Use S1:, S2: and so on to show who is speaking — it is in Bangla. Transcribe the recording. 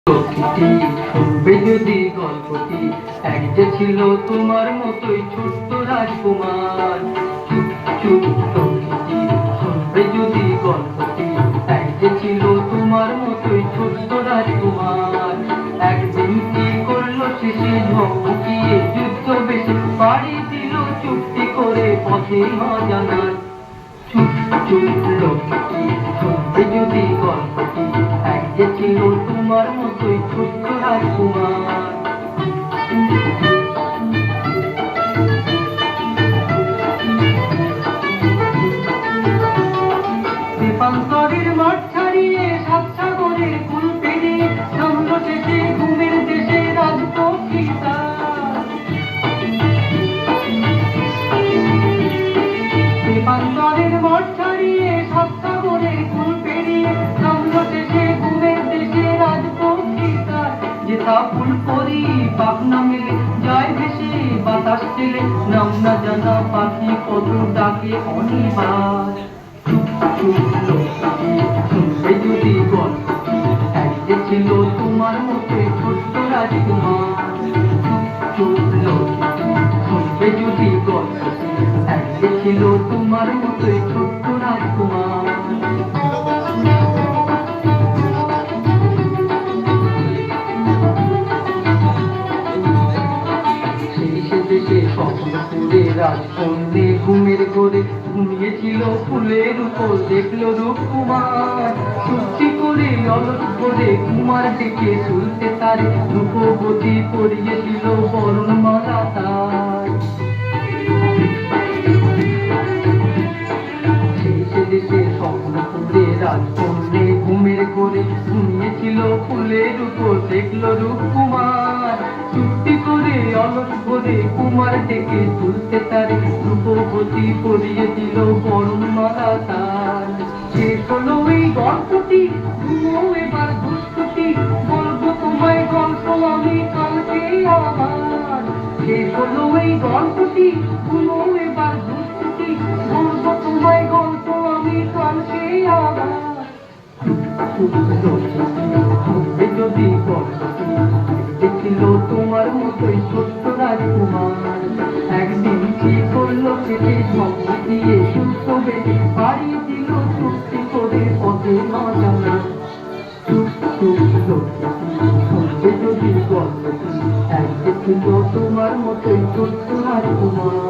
S1: প্রকৃতি শুনবে যদি গল্পটি, এক যে ছিল তোমার মতোই ছোট্ট রাজকুমার। চুপ চুপ প্রকৃতি শুনবে যদি গল্পটি, এক যে ছিল তোমার মতোই ছোট্ট রাজকুমার। একদিন কি করলো শেষে ঝকঝকিয়ে যুদ্ধ বেশে পাড়ি দিল চুপটি করে পথে অজানার। চুপ চুপ প্রকৃতি শুনবে যদি গল্পটি, এক যে ছিল তোমার মতোই ছোট্ট রাজকুমার। দীপান্তরের মাঠ ছাড়িয়ে সাত সাগরের কুল পেরিয়ে নামল শেষে ঘুমের দেশে রাজপক্ষিতা। দীপান্তরের মাঠ ছাড়িয়ে সাত সাগরের কুল পেরিয়ে নামল শেষে ঘুমের দেশে রাজপক্ষিতা। যেথা ফুল করি পাখনা মেলে যায় ভেসে বাতাস ছেলে, নাম না জানা পাখি কত ডাকে অনিবার। শুনবে যদি গল্পটি, এক যে ছিল তোমার মতোই ছোট্ট রাজকুমার। শুনবে যদি গল্পটি, এক যে ছিল তোমার মতোই ছোট্ট রাজকুমার। দেশে স্বপ্ন করে রাজকন্যে ঘুমের ঘরে ঘুমিয়েছিল ফুলের উপর, দেখলো রূপকুমার চুপটি করে অলস করে কুমার ডেকে তুলতে তার রূপবতী পরিয়েছিল বরণমালা তার। দেশে স্বপ্ন করে রাজকন্যে ঘুমের ঘরে ঘুমিয়েছিল ফুলের উপর, দেখলো রূপকুমার চুপটি করে অলস করে কুমার ডেকে তুলতে তার রূপবতী পরিয়ে দিল বরণমালা তার। শেষ হলো এই গল্পটি, ঘুমো এবার দুষ্টুটি, বলবো তোমায় গল্প আমি কালকে আবার। শেষ হলো এই গল্পটি, ঘুমো এবার দুষ্টুটি, বলবো তোমায় গল্প আমি কালকে আবার। শুনবে যদি গল্পটি, দেখছিল তোমার মতোই ছোট্ট রাজকুমার। একদিন কি করলো সেটি ঝকঝক দিয়ে যুদ্ধ বেশে পাড়ি দিল চুপটি করে পথে অজানা। শুনবে যদি গল্পটি, এক যে ছিল তোমার মতোই ছোট্ট রাজকুমার।